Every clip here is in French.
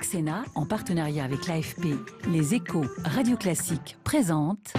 Sénat, en partenariat avec l'AFP, Les Échos, Radio Classique, présente...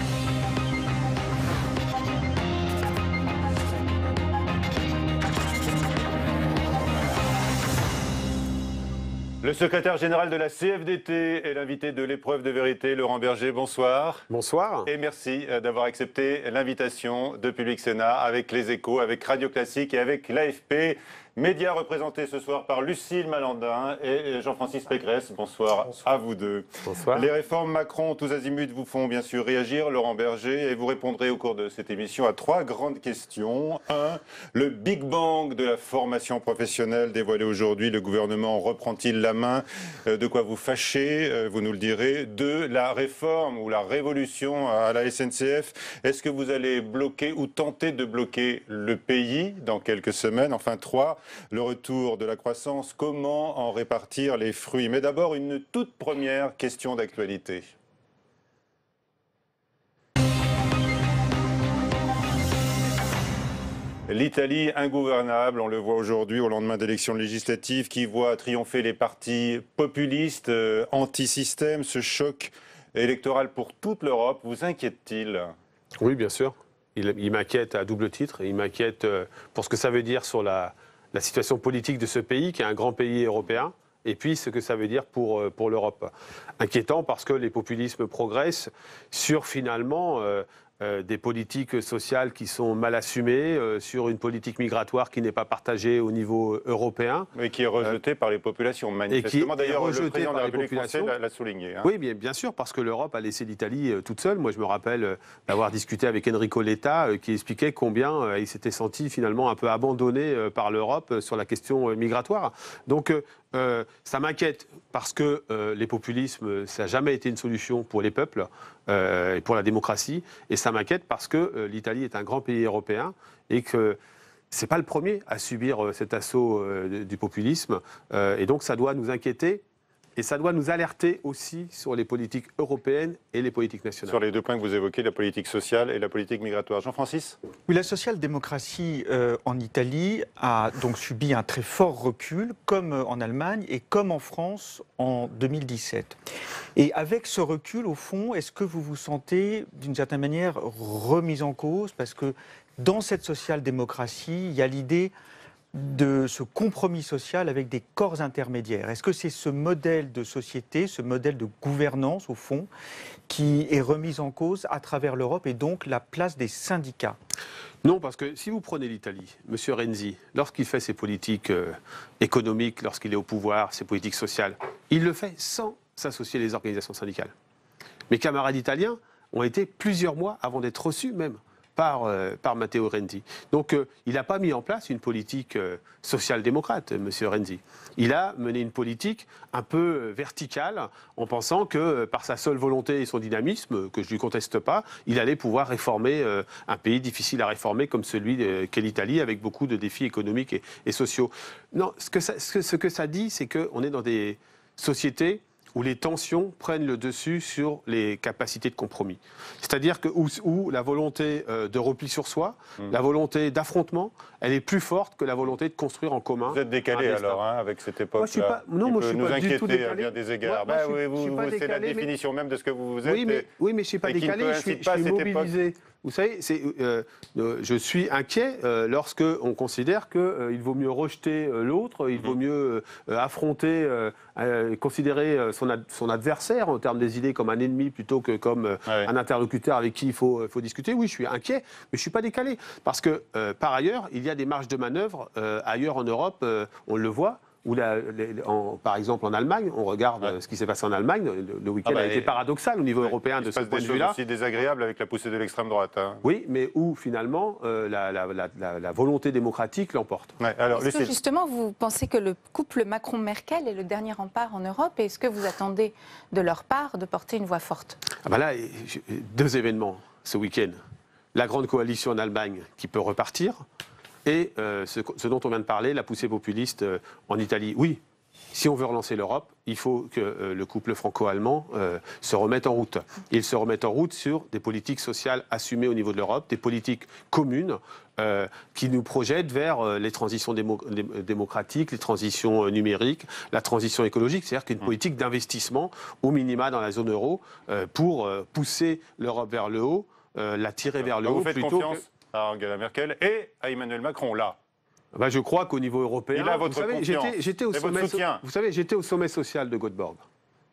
Le secrétaire général de la CFDT est l'invité de l'épreuve de vérité. Laurent Berger, bonsoir. Bonsoir. Et merci d'avoir accepté l'invitation de Public Sénat avec Les Échos, avec Radio Classique et avec l'AFP. Médias représentés ce soir par Lucille Malandin et Jean-Francis Pécresse. Bonsoir à vous deux. Bonsoir. Les réformes Macron tous azimuts vous font bien sûr réagir, Laurent Berger, et vous répondrez au cours de cette émission à 3 grandes questions. 1. Le Big Bang de la formation professionnelle dévoilé aujourd'hui. Le gouvernement reprend-il la main? De quoi vous fâchez? Vous nous le direz. 2. La réforme ou la révolution à la SNCF. Est-ce que vous allez bloquer ou tenter de bloquer le pays dans quelques semaines? Enfin 3. Le retour de la croissance, comment en répartir les fruits? Mais d'abord, une toute première question d'actualité. L'Italie ingouvernable, on le voit aujourd'hui au lendemain d'élections législatives qui voit triompher les partis populistes, anti-système. Ce choc électoral pour toute l'Europe vous inquiète-t-il? Oui, bien sûr. Il m'inquiète à double titre. Il m'inquiète pour ce que ça veut dire sur la situation politique de ce pays, qui est un grand pays européen, et puis ce que ça veut dire pour l'Europe. Inquiétant parce que les populismes progressent sur finalement des politiques sociales qui sont mal assumées, sur une politique migratoire qui n'est pas partagée au niveau européen. Mais qui est rejetée par les populations, manifestement. D'ailleurs, le président de la République française l'a souligné. Hein. Oui, bien sûr, parce que l'Europe a laissé l'Italie toute seule. Moi, je me rappelle d'avoir discuté avec Enrico Letta, qui expliquait combien il s'était senti finalement un peu abandonné par l'Europe sur la question migratoire. Donc, ça m'inquiète parce que les populismes, ça n'a jamais été une solution pour les peuples et pour la démocratie. Et ça m'inquiète parce que l'Italie est un grand pays européen et que ce n'est pas le premier à subir cet assaut du populisme. Et donc ça doit nous inquiéter. Et ça doit nous alerter aussi sur les politiques européennes et les politiques nationales. Sur les 2 points que vous évoquez, la politique sociale et la politique migratoire. Jean-Francis ? Oui, la social-démocratie en Italie a donc subi un très fort recul, comme en Allemagne et comme en France en 2017. Et avec ce recul, au fond, est-ce que vous vous sentez d'une certaine manière remise en cause? Parce que dans cette social-démocratie, il y a l'idée de ce compromis social avec des corps intermédiaires. Est-ce que c'est ce modèle de société, ce modèle de gouvernance, au fond, qui est remis en cause à travers l'Europe et donc la place des syndicats? Non, parce que si vous prenez l'Italie, M. Renzi, lorsqu'il fait ses politiques économiques, lorsqu'il est au pouvoir, ses politiques sociales, il le fait sans s'associer les organisations syndicales. Mes camarades italiens ont été plusieurs mois avant d'être reçus même par Matteo Renzi. Donc il n'a pas mis en place une politique social-démocrate, M. Renzi. Il a mené une politique un peu verticale en pensant que par sa seule volonté et son dynamisme, que je ne lui conteste pas, il allait pouvoir réformer un pays difficile à réformer comme celui qu'est l'Italie, avec beaucoup de défis économiques et sociaux. Non, ce que ça dit, c'est qu'on est dans des sociétés où les tensions prennent le dessus sur les capacités de compromis. C'est-à-dire que où la volonté de repli sur soi, la volonté d'affrontement, elle est plus forte que la volonté de construire en commun. Vous êtes décalé alors, hein, avec cette époque-là. Non, moi je suis pas du tout décalé. À bien des égards. C'est la définition même de ce que vous êtes. Oui, mais je ne suis pas décalé, je suis mobilisé. Vous savez, je suis inquiet lorsque on considère qu'il vaut mieux rejeter l'autre, il vaut mieux affronter, considérer son adversaire en termes des idées comme un ennemi plutôt que comme un interlocuteur avec qui il faut discuter. Oui, je suis inquiet, mais je ne suis pas décalé. Parce que, par ailleurs, il y a des marges de manœuvre ailleurs en Europe, on le voit. Par exemple en Allemagne, on regarde ce qui s'est passé en Allemagne, le week-end a été paradoxal au niveau européen de ce point de vue-là. Il se passe des choses aussi désagréables avec la poussée de l'extrême droite. Hein. Oui, mais où finalement la volonté démocratique l'emporte. Ouais, est-ce que justement vous pensez que le couple Macron-Merkel est le dernier rempart en Europe et est-ce que vous attendez de leur part de porter une voix forte? Là, 2 événements ce week-end. La grande coalition en Allemagne qui peut repartir. Et ce dont on vient de parler, la poussée populiste en Italie. Oui, si on veut relancer l'Europe, il faut que le couple franco-allemand se remette en route. Il se remette en route sur des politiques sociales assumées au niveau de l'Europe, des politiques communes qui nous projettent vers les transitions démocratiques, les transitions numériques, la transition écologique, c'est-à-dire qu'une politique d'investissement au minima dans la zone euro pour pousser l'Europe vers le haut, la tirer vers le haut. Vous faites confiance à Angela Merkel et à Emmanuel Macron, là. Ben, je crois qu'au niveau européen, il a votre confiance. J'étais au sommet, vous savez, j'étais au sommet social de Göteborg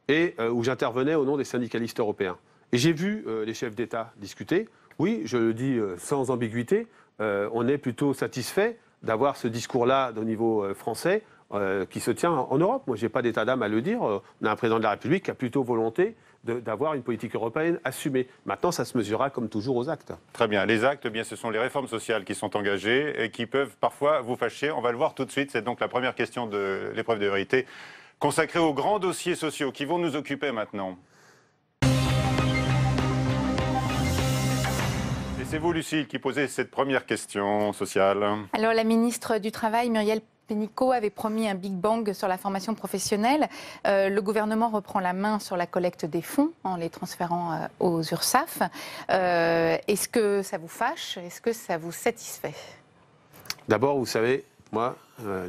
et où j'intervenais au nom des syndicalistes européens. Et j'ai vu les chefs d'État discuter. Oui, je le dis sans ambiguïté, on est plutôt satisfait d'avoir ce discours-là au niveau français qui se tient en Europe. Moi, je n'ai pas d'état d'âme à le dire. On a un président de la République qui a plutôt volonté d'avoir une politique européenne assumée. Maintenant, ça se mesurera comme toujours aux actes. Très bien. Les actes, eh bien, ce sont les réformes sociales qui sont engagées et qui peuvent parfois vous fâcher. On va le voir tout de suite. C'est donc la première question de l'épreuve de vérité consacrée aux grands dossiers sociaux qui vont nous occuper maintenant. Et c'est vous, Lucille, qui posez cette première question sociale. Alors, la ministre du Travail, Muriel Pénicaud, avait promis un Big Bang sur la formation professionnelle. Le gouvernement reprend la main sur la collecte des fonds en les transférant aux URSSAF. Est-ce que ça vous fâche? Est-ce que ça vous satisfait? D'abord, vous savez, moi,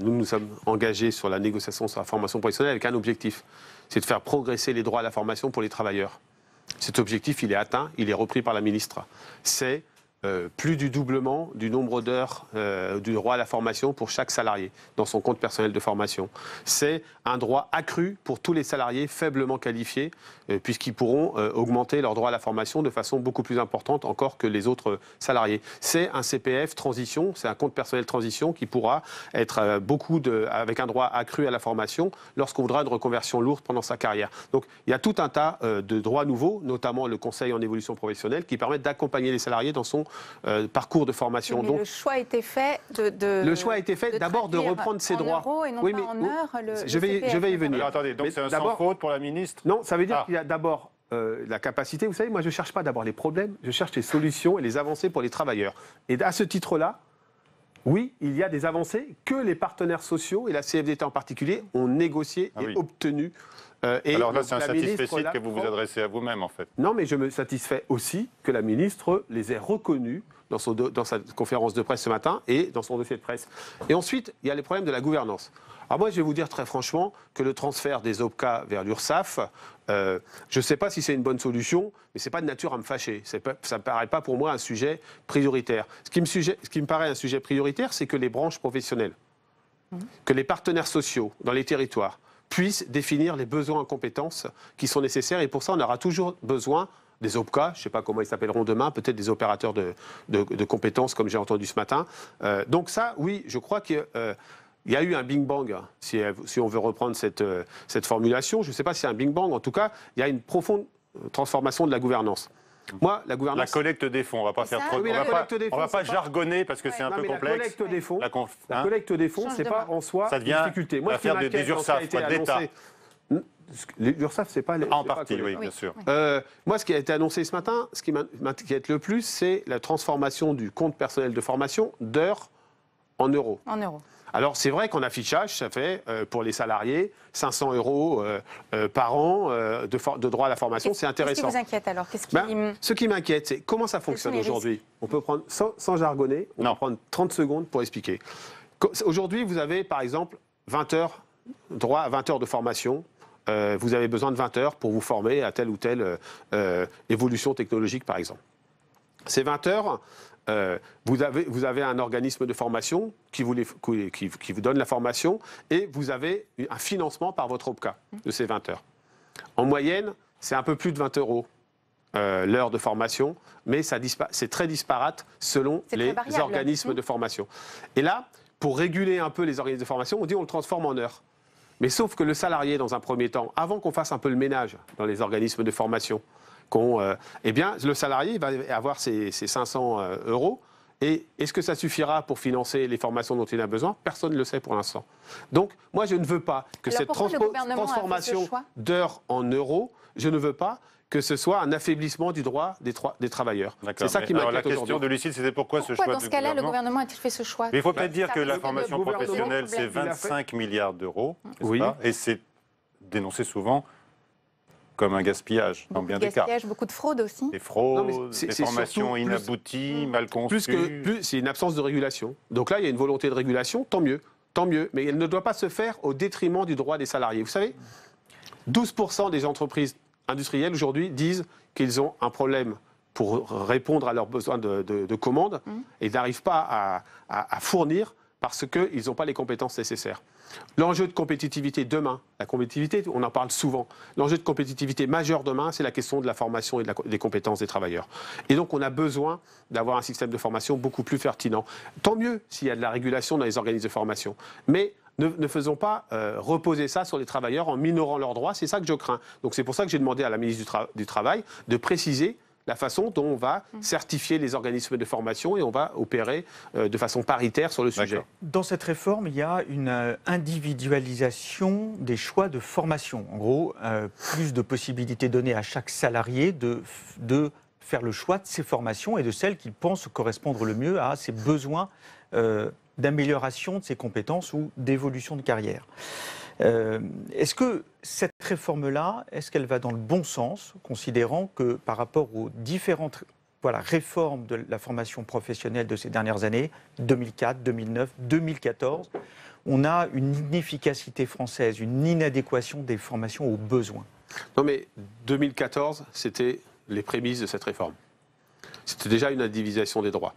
nous sommes engagés sur la négociation sur la formation professionnelle avec un objectif, c'est de faire progresser les droits à la formation pour les travailleurs. Cet objectif, il est atteint, il est repris par la ministre. C'est plus du doublement du nombre d'heures du droit à la formation pour chaque salarié dans son compte personnel de formation. C'est un droit accru pour tous les salariés faiblement qualifiés puisqu'ils pourront augmenter leur droit à la formation de façon beaucoup plus importante encore que les autres salariés. C'est un CPF transition, c'est un compte personnel transition qui pourra être avec un droit accru à la formation lorsqu'on voudra une reconversion lourde pendant sa carrière. Donc il y a tout un tas de droits nouveaux, notamment le conseil en évolution professionnelle, qui permettent d'accompagner les salariés dans son parcours de formation. Mais donc, le choix a été fait le choix a été fait d'abord de reprendre ses droits. En euros et non oui, pas en heures. Je vais y venir. Alors, attendez, donc c'est un sans faute pour la ministre? Non, ça veut dire qu'il y a d'abord la capacité. Vous savez, moi je ne cherche pas d'abord les problèmes, je cherche les solutions et les avancées pour les travailleurs. Et à ce titre-là, oui, il y a des avancées que les partenaires sociaux, et la CFDT en particulier, ont négociées et obtenues. Alors là, c'est un satisfecit que vous vous adressez à vous-même, en fait. Non, mais je me satisfais aussi que la ministre les ait reconnus dans sa conférence de presse ce matin et dans son dossier de presse. Et ensuite, il y a les problèmes de la gouvernance. Alors moi, je vais vous dire très franchement que le transfert des OPCA vers l'URSSAF, je ne sais pas si c'est une bonne solution, mais ce n'est pas de nature à me fâcher. Ça ne me paraît pas pour moi un sujet prioritaire. Ce qui me paraît un sujet prioritaire, c'est que les branches professionnelles, que les partenaires sociaux dans les territoires puissent définir les besoins en compétences qui sont nécessaires. Et pour ça, on aura toujours besoin des OPCA, je ne sais pas comment ils s'appelleront demain, peut-être des opérateurs de compétences, comme j'ai entendu ce matin. Donc ça, oui, je crois qu'il y a eu un Big Bang, si on veut reprendre cette formulation. Je ne sais pas si c'est un Big Bang. En tout cas, il y a une profonde transformation de la gouvernance. Moi, la gouvernance... La collecte des fonds, on ne va pas faire trop... on va pas jargonner parce que c'est un peu complexe. La collecte des fonds, la collecte des fonds, c'est pas en soi une difficulté. Moi, affaire des URSSAF, pas de l'État. Les URSSAF, c'est pas... En partie, oui, bien sûr. Moi, ce qui a été annoncé ce matin, ce qui m'inquiète le plus, c'est la transformation du compte personnel de formation d'heures en euros. En euros. Alors, c'est vrai qu'en affichage, ça fait, pour les salariés, 500 € par an de droit à la formation. C'est intéressant. Qu'est-ce qui vous inquiète alors? Ce qui m'inquiète, c'est comment ça fonctionne aujourd'hui. On peut prendre, sans jargonner, on va prendre 30 secondes pour expliquer. Aujourd'hui, vous avez, par exemple, 20 heures, droit à 20 heures de formation. Vous avez besoin de 20 heures pour vous former à telle ou telle évolution technologique, par exemple. Ces 20 heures... vous avez un organisme de formation qui vous donne la formation et vous avez un financement par votre OPCA de ces 20 heures. En moyenne, c'est un peu plus de 20 € l'heure de formation, mais c'est très disparate selon les organismes de formation. Et là, pour réguler un peu les organismes de formation, on dit on le transforme en heures. Mais sauf que le salarié, dans un premier temps, avant qu'on fasse un peu le ménage dans les organismes de formation, eh bien, le salarié va avoir ses 500 €. Et est-ce que ça suffira pour financer les formations dont il a besoin? Personne ne le sait pour l'instant. Donc, moi, je ne veux pas que cette transformation d'heures en euros, je ne veux pas que ce soit un affaiblissement du droit des travailleurs. C'est ça qui m'inquiète aujourd'hui. La question aujourd'hui. de Lucille, c'était pourquoi ce choix dans ce cas-là, le gouvernement a-t-il fait ce choix? Il faut peut-être dire que la le formation professionnelle, c'est 25 milliards d'euros, oui. Et c'est dénoncé souvent comme un gaspillage, dans bien des cas. Beaucoup de fraude aussi. Des fraudes, des formations inabouties, mal conçues. Plus c'est une absence de régulation. Donc là, il y a une volonté de régulation, tant mieux. Mais elle ne doit pas se faire au détriment du droit des salariés. Vous savez, 12% des entreprises industrielles aujourd'hui disent qu'ils ont un problème pour répondre à leurs besoins de commandes et n'arrivent pas à fournir parce qu'ils n'ont pas les compétences nécessaires. L'enjeu de compétitivité demain, la compétitivité, on en parle souvent, l'enjeu de compétitivité majeur demain, c'est la question de la formation et des compétences des travailleurs. Et donc on a besoin d'avoir un système de formation beaucoup plus pertinent. Tant mieux s'il y a de la régulation dans les organismes de formation. Mais ne faisons pas reposer ça sur les travailleurs en minorant leurs droits, c'est ça que je crains. Donc c'est pour ça que j'ai demandé à la ministre du Travail de préciser la façon dont on va certifier les organismes de formation et on va opérer de façon paritaire sur le sujet. Dans cette réforme, il y a une individualisation des choix de formation. En gros, plus de possibilités données à chaque salarié de faire le choix de ses formations et de celles qu'il pense correspondre le mieux à ses besoins d'amélioration de ses compétences ou d'évolution de carrière. Est-ce que cette réforme-là, est-ce qu'elle va dans le bon sens, considérant que par rapport aux différentes réformes de la formation professionnelle de ces dernières années, 2004, 2009, 2014, on a une inefficacité française, une inadéquation des formations aux besoins? Non mais 2014, c'était les prémices de cette réforme. C'était déjà une individualisation des droits.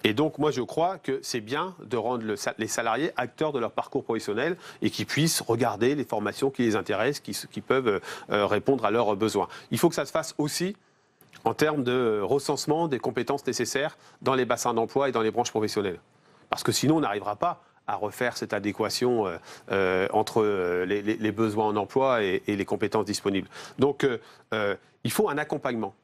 Et donc, moi, je crois que c'est bien de rendre les salariés acteurs de leur parcours professionnel et qu'ils puissent regarder les formations qui les intéressent, qui peuvent répondre à leurs besoins. Il faut que ça se fasse aussi en termes de recensement des compétences nécessaires dans les bassins d'emploi et dans les branches professionnelles. Parce que sinon, on n'arrivera pas à refaire cette adéquation entre les besoins en emploi et les compétences disponibles. Donc, il faut un accompagnement.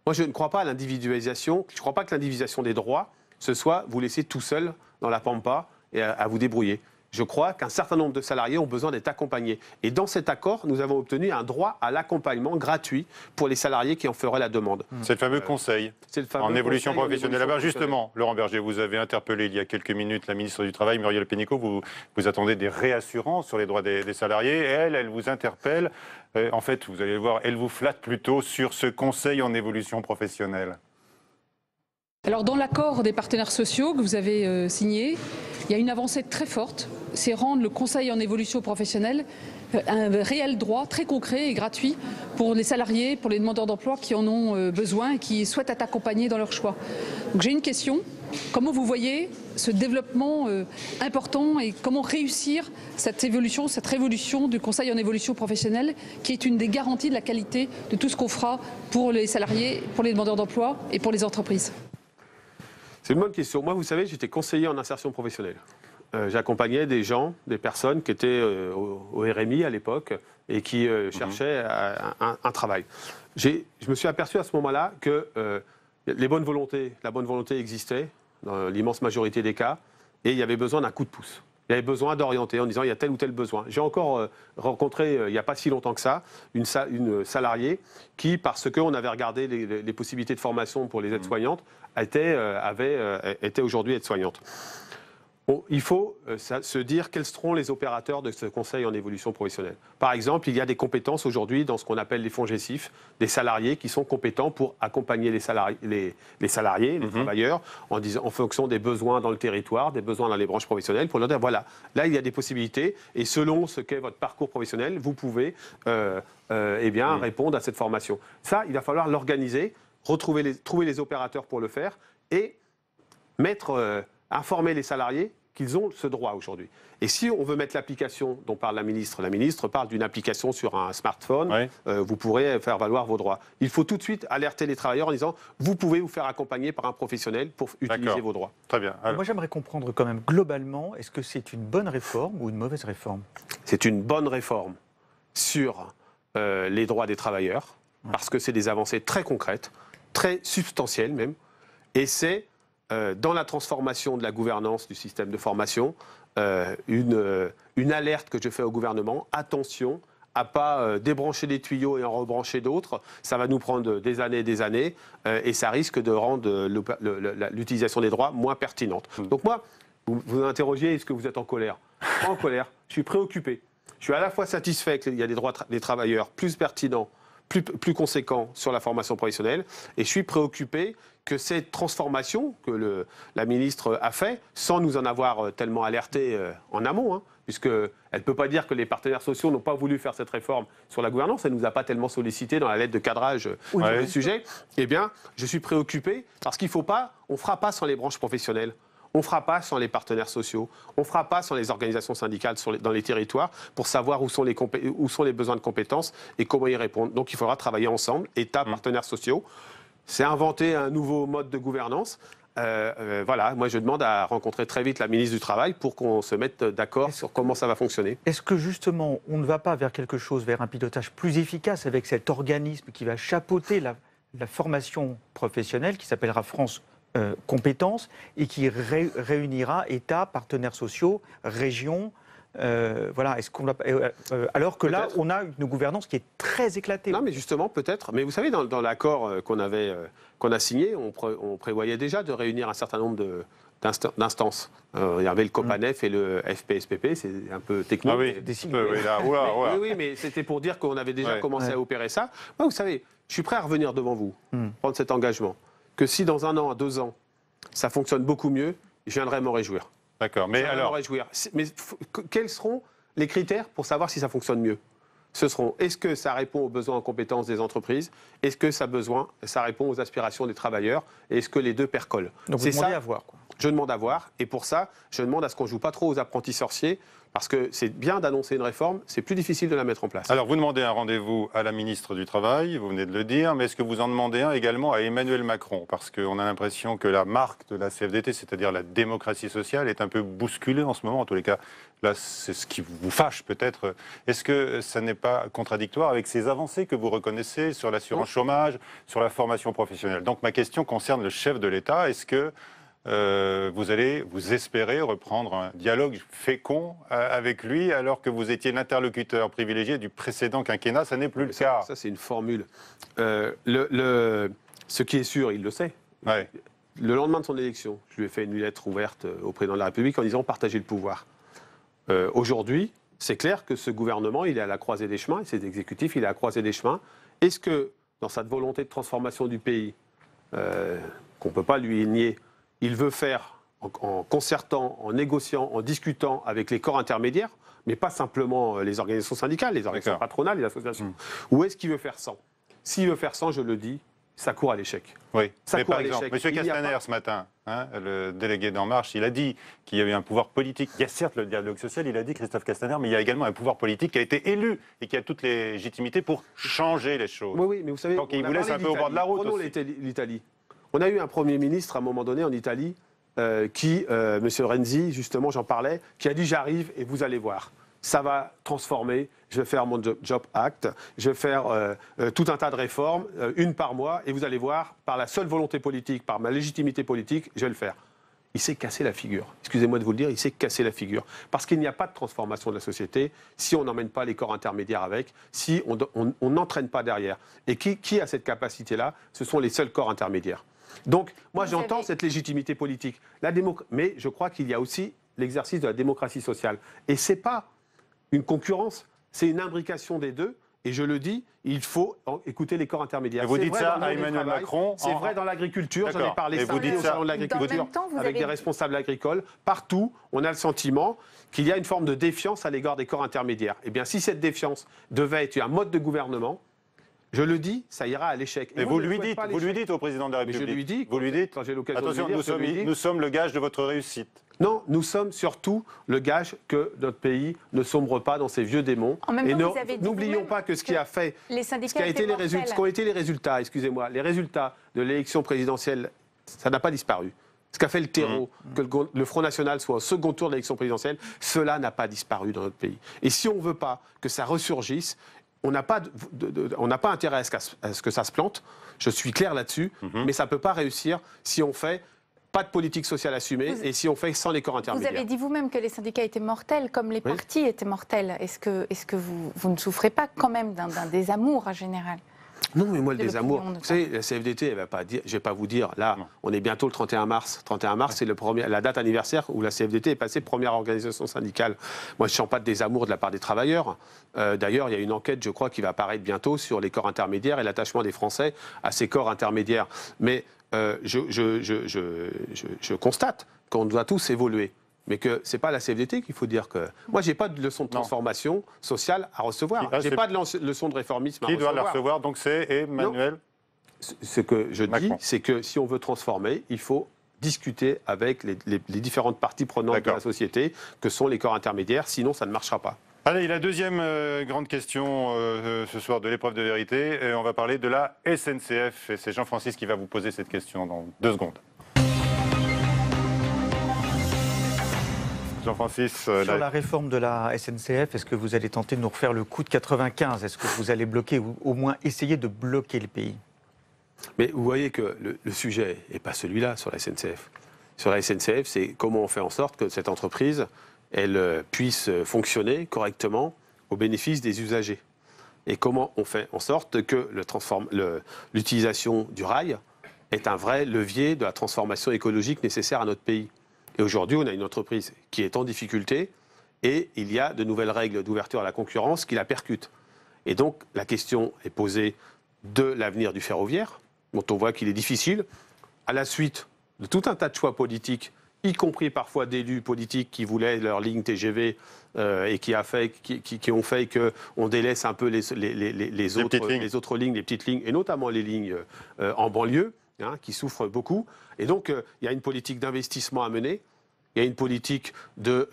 Moi, je ne crois pas à l'individualisation. Je ne crois pas que l'individualisation des droits, ce soit vous laisser tout seul dans la pampa et à vous débrouiller. Je crois qu'un certain nombre de salariés ont besoin d'être accompagnés. Et dans cet accord, nous avons obtenu un droit à l'accompagnement gratuit pour les salariés qui en feraient la demande. C'est le fameux conseil en évolution professionnelle. Alors justement, Laurent Berger, vous avez interpellé il y a quelques minutes la ministre du Travail, Muriel Pénicaud. Vous attendez des réassurances sur les droits des salariés. Et elle vous interpelle. En fait, vous allez le voir, elle vous flatte plutôt sur ce conseil en évolution professionnelle. Alors dans l'accord des partenaires sociaux que vous avez signé, il y a une avancée très forte, c'est rendre le conseil en évolution professionnelle un réel droit très concret et gratuit pour les salariés, pour les demandeurs d'emploi qui en ont besoin et qui souhaitent être accompagnés dans leur choix. Donc j'ai une question, comment vous voyez ce développement important et comment réussir cette révolution du conseil en évolution professionnelle qui est une des garanties de la qualité de tout ce qu'on fera pour les salariés, pour les demandeurs d'emploi et pour les entreprises? C'est une bonne question. Moi, vous savez, j'étais conseiller en insertion professionnelle. J'accompagnais des gens, des personnes qui étaient au RMI à l'époque et qui cherchaient un travail. Je me suis aperçu à ce moment-là que la bonne volonté existait dans l'immense majorité des cas et il y avait besoin d'un coup de pouce. Il y avait besoin d'orienter en disant il y a tel ou tel besoin. J'ai encore rencontré, il n'y a pas si longtemps que ça, une salariée qui, parce qu'on avait regardé les possibilités de formation pour les aides-soignantes, était aujourd'hui aide-soignante. Bon, il faut se dire quels seront les opérateurs de ce conseil en évolution professionnelle. Par exemple, il y a des compétences aujourd'hui dans ce qu'on appelle les fonds GESIF, des salariés qui sont compétents pour accompagner les salariés, les travailleurs, en fonction des besoins dans le territoire, des besoins dans les branches professionnelles, pour leur dire voilà, là il y a des possibilités et selon ce qu'est votre parcours professionnel, vous pouvez répondre à cette formation. Ça, il va falloir l'organiser, trouver les opérateurs pour le faire et informer les salariés qu'ils ont ce droit aujourd'hui. Et si on veut mettre l'application dont parle la ministre parle d'une application sur un smartphone, vous pourrez faire valoir vos droits. Il faut tout de suite alerter les travailleurs en disant vous pouvez vous faire accompagner par un professionnel pour utiliser vos droits. Très bien. Alors... Moi j'aimerais comprendre quand même globalement, est-ce que c'est une bonne réforme ou une mauvaise réforme? C'est une bonne réforme sur les droits des travailleurs, parce que c'est des avancées très concrètes, très substantielles même, et c'est dans la transformation de la gouvernance du système de formation, une alerte que je fais au gouvernement, attention à pas débrancher des tuyaux et en rebrancher d'autres, ça va nous prendre des années, et ça risque de rendre l'utilisation des droits moins pertinente. Donc moi, vous interrogiez, est-ce que vous êtes en colère? Pas en colère, je suis préoccupé. Je suis à la fois satisfait qu'il y a des droits des travailleurs plus pertinents, plus conséquents sur la formation professionnelle, et je suis préoccupé que cette transformation que la ministre a fait, sans nous en avoir tellement alerté en amont, hein, puisqu'elle ne peut pas dire que les partenaires sociaux n'ont pas voulu faire cette réforme sur la gouvernance, elle ne nous a pas tellement sollicité dans la lettre de cadrage sur le sujet, eh bien, je suis préoccupé parce qu'il ne faut pas, on ne fera pas sans les branches professionnelles. On ne fera pas sans les partenaires sociaux, on ne fera pas sans les organisations syndicales dans les territoires pour savoir où sont les besoins de compétences et comment y répondre. Donc il faudra travailler ensemble, État, partenaires sociaux. C'est inventer un nouveau mode de gouvernance. Voilà, moi je demande à rencontrer très vite la ministre du Travail pour qu'on se mette d'accord sur comment ça va fonctionner. Est-ce que justement on ne va pas vers quelque chose, vers un pilotage plus efficace avec cet organisme qui va chapeauter la formation professionnelle qui s'appellera France compétences et qui réunira État, partenaires sociaux, régions. Voilà. Est-ce qu'on alors que là, on a une gouvernance qui est très éclatée. Non, mais justement, peut-être. Mais vous savez, dans l'accord qu'on a signé, on prévoyait déjà de réunir un certain nombre d'instances. Il y avait le COPANEF et le FPSPP, c'est un peu technique. Ah oui, des signes. Oui, mais c'était pour dire qu'on avait déjà commencé à opérer ça. Moi, vous savez, je suis prêt à revenir devant vous, prendre cet engagement. Que si dans 1 an à 2 ans, ça fonctionne beaucoup mieux, je viendrai m'en réjouir. D'accord, mais alors... Mais quels seront les critères pour savoir si ça fonctionne mieux? Ce seront, est-ce que ça répond aux besoins en compétences des entreprises? Est-ce que ça répond aux aspirations des travailleurs? Et est-ce que les deux percolent? Donc vous demandez à voir, quoi. Je demande à voir, et pour ça, je demande à ce qu'on ne joue pas trop aux apprentis sorciers, parce que c'est bien d'annoncer une réforme, c'est plus difficile de la mettre en place. Alors, vous demandez un rendez-vous à la ministre du Travail, vous venez de le dire, mais est-ce que vous en demandez un également à Emmanuel Macron? Parce qu'on a l'impression que la marque de la CFDT, c'est-à-dire la démocratie sociale, est un peu bousculée en ce moment. En tous les cas, là, c'est ce qui vous fâche peut-être. Est-ce que ça n'est pas contradictoire avec ces avancées que vous reconnaissez sur l'assurance chômage, sur la formation professionnelle? Donc, ma question concerne le chef de l'État. Est-ce que vous espérez reprendre un dialogue fécond avec lui alors que vous étiez l'interlocuteur privilégié du précédent quinquennat? Ça n'est plus le cas. Ça, c'est une formule. Ce qui est sûr, il le sait. Ouais. Le lendemain de son élection, je lui ai fait une lettre ouverte au président de la République en disant partagez le pouvoir. Aujourd'hui, c'est clair que ce gouvernement, il est à la croisée des chemins, et cet exécutif, il est à la croisée des chemins. Est-ce que, dans cette volonté de transformation du pays, qu'on ne peut pas lui nier, il veut faire en concertant, en négociant, en discutant avec les corps intermédiaires, mais pas simplement les organisations syndicales, les organisations patronales, les associations. Ou est-ce qu'il veut faire sans? S'il veut faire sans, je le dis, ça court à l'échec. Oui, mais par exemple, M. Castaner, ce matin, le délégué d'En Marche, il a dit qu'il y avait un pouvoir politique. Il y a certes le dialogue social, il a dit, Christophe Castaner, mais il y a également un pouvoir politique qui a été élu et qui a toute légitimité pour changer les choses. Oui, mais vous savez... Donc il vous laisse un peu au bord de la route. Prenons l'Italie. On a eu un Premier ministre, à un moment donné, en Italie, qui, M. Renzi, justement, j'en parlais, qui a dit « j'arrive et vous allez voir ». Ça va transformer, je vais faire mon Job Act, je vais faire tout un tas de réformes, une par mois, et vous allez voir, par la seule volonté politique, par ma légitimité politique, je vais le faire. Il s'est cassé la figure. Excusez-moi de vous le dire, il s'est cassé la figure. Parce qu'il n'y a pas de transformation de la société si on n'emmène pas les corps intermédiaires avec, si on n'entraîne pas derrière. Et qui a cette capacité-là? Ce sont les seuls corps intermédiaires. Donc, moi, j'entends cette légitimité politique. Mais je crois qu'il y a aussi l'exercice de la démocratie sociale. Et ce n'est pas une concurrence, c'est une imbrication des deux. Et je le dis, il faut écouter les corps intermédiaires. Et vous dites ça à Emmanuel Macron? C'est vrai dans l'agriculture, j'en ai parlé ça au salon de l'agriculture, avec des responsables agricoles. Partout, on a le sentiment qu'il y a une forme de défiance à l'égard des corps intermédiaires. Eh bien, si cette défiance devait être un mode de gouvernement, je le dis, ça ira à l'échec. Et vous lui dites au président de la République. Mais je lui dis, vous lui dites, quand j'ai l'occasion attention, de le dire, nous sommes le gage de votre réussite. Non, nous sommes surtout le gage que notre pays ne sombre pas dans ses vieux démons. Et n'oublions pas que ce qui a fait, ce qui a été les résultats, excusez-moi, les résultats de l'élection présidentielle, ça n'a pas disparu. Ce qu'a fait le terreau, que le Front National soit au second tour de l'élection présidentielle, cela n'a pas disparu dans notre pays. Et si on ne veut pas que ça ressurgisse, on n'a pas intérêt à ce que ça se plante, je suis clair là-dessus, mais ça ne peut pas réussir si on fait pas de politique sociale assumée, et si on fait sans les corps Vous intermédiaires. avez dit vous-même que les syndicats étaient mortels, comme les partis étaient mortels. Est-ce que vous ne souffrez pas quand même d'un désamour en général? Non, mais moi, le C'est désamour, l'opinion de vous savez, la CFDT, elle va pas dire, je ne vais pas vous dire, là, on est bientôt le 31 mars. 31 mars, c'est la date anniversaire où la CFDT est passée première organisation syndicale. Moi, je ne sens pas de désamour de la part des travailleurs. D'ailleurs, il y a une enquête, je crois, qui va apparaître bientôt sur les corps intermédiaires et l'attachement des Français à ces corps intermédiaires. Mais je constate qu'on doit tous évoluer. Mais que ce n'est pas la CFDT qu'il faut dire que... Moi, je n'ai pas de leçon de transformation sociale à recevoir. Je n'ai pas de leçon de réformisme à recevoir. Qui doit la recevoir? Donc c'est Emmanuel. Ce que je dis, c'est que si on veut transformer, il faut discuter avec les différentes parties prenantes de la société, que sont les corps intermédiaires, sinon ça ne marchera pas. Allez, la deuxième grande question ce soir de l'épreuve de vérité, on va parler de la SNCF. Et c'est Jean-Francis qui va vous poser cette question dans 2 secondes. Jean-Francis, sur la réforme de la SNCF, est-ce que vous allez tenter de nous refaire le coup de 95? Est-ce que vous allez bloquer ou au moins essayer de bloquer le pays? Mais vous voyez que le sujet n'est pas celui-là sur la SNCF. Sur la SNCF, c'est comment on fait en sorte que cette entreprise, elle puisse fonctionner correctement au bénéfice des usagers. Et comment on fait en sorte que l'utilisation du rail est un vrai levier de la transformation écologique nécessaire à notre pays. Et aujourd'hui, on a une entreprise qui est en difficulté et il y a de nouvelles règles d'ouverture à la concurrence qui la percutent. Et donc, la question est posée de l'avenir du ferroviaire, dont on voit qu'il est difficile, à la suite de tout un tas de choix politiques, y compris parfois d'élus politiques qui voulaient leur ligne TGV et qui ont fait qu'on délaisse un peu les autres lignes, les petites lignes, et notamment les lignes en banlieue, qui souffrent beaucoup. Et donc, il y a une politique d'investissement à mener, il y a une politique de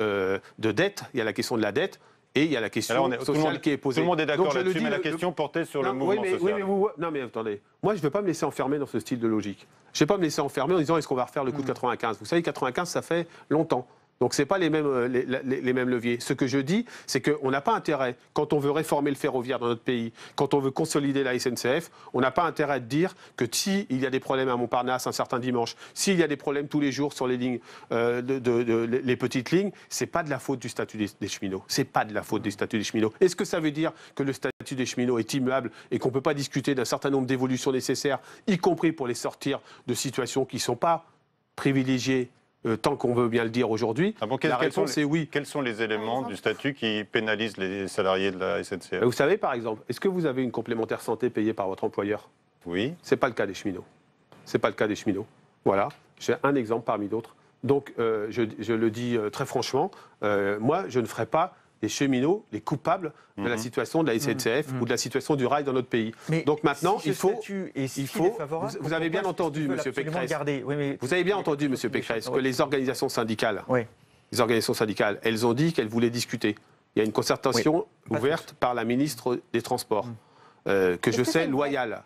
dette, il y a la question de la dette, et il y a la question sociale qui est posée. Tout le monde est d'accord là-dessus, mais la question portait sur le mouvement social. Non, mais attendez, moi, je ne veux pas me laisser enfermer dans ce style de logique. Je ne vais pas me laisser enfermer en disant est-ce qu'on va refaire le coup de 95 ? Vous savez, 95, ça fait longtemps. Donc, ce n'est pas les mêmes leviers. Ce que je dis, c'est qu'on n'a pas intérêt, quand on veut réformer le ferroviaire dans notre pays, quand on veut consolider la SNCF, on n'a pas intérêt de dire que s'il y a des problèmes à Montparnasse un certain dimanche, s'il y a des problèmes tous les jours sur les lignes, les petites lignes, ce n'est pas de la faute du statut des cheminots. Ce n'est pas de la faute du statut des cheminots. Est-ce que ça veut dire que le statut des cheminots est immuable et qu'on ne peut pas discuter d'un certain nombre d'évolutions nécessaires, y compris pour les sortir de situations qui ne sont pas privilégiées tant qu'on veut bien le dire aujourd'hui? La réponse est oui. Quels sont les éléments du statut qui pénalisent les salariés de la SNCF? Vous savez, par exemple, est-ce que vous avez une complémentaire santé payée par votre employeur? Oui. Ce n'est pas le cas des cheminots. C'est pas le cas des cheminots. Voilà, j'ai un exemple parmi d'autres. Donc, je le dis très franchement, moi, je ne ferai pas les cheminots les coupables de la situation de la SNCF ou de la situation du rail dans notre pays. Mais donc maintenant, il faut... Vous avez bien entendu, M. Pécresse, vous avez bien entendu, M. Pécresse, que les organisations syndicales, elles ont dit qu'elles voulaient discuter. Il y a une concertation ouverte par la ministre des Transports, que je sais loyale,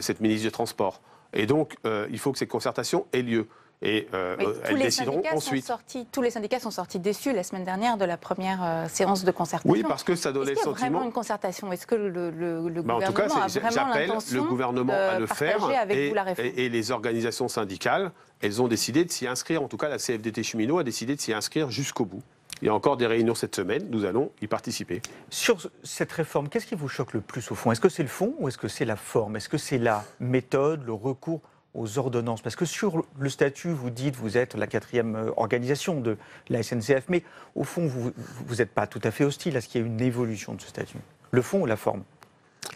cette ministre des Transports. Et donc, il faut que cette concertation ait lieu. Et elles décideront ensuite. Tous les syndicats sont sortis déçus la semaine dernière de la première séance de concertation. Oui, parce que ça donnait le sentiment. Est-ce qu'il y a vraiment une concertation? Est-ce que le gouvernement en tout cas, a vraiment l'intention le gouvernement à le faire avec vous la réforme? Et les organisations syndicales, elles ont décidé de s'y inscrire. En tout cas, la CFDT Cheminot a décidé de s'y inscrire jusqu'au bout. Il y a encore des réunions cette semaine, nous allons y participer. Sur cette réforme, qu'est-ce qui vous choque le plus au fond? Est-ce que c'est le fond ou est-ce que c'est la forme? Est-ce que c'est la méthode, le recours aux ordonnances? Parce que sur le statut, vous dites vous êtes la 4e organisation de la SNCF, mais au fond, vous n'êtes pas tout à fait hostile à ce qu'il y ait une évolution de ce statut. Le fond ou la forme?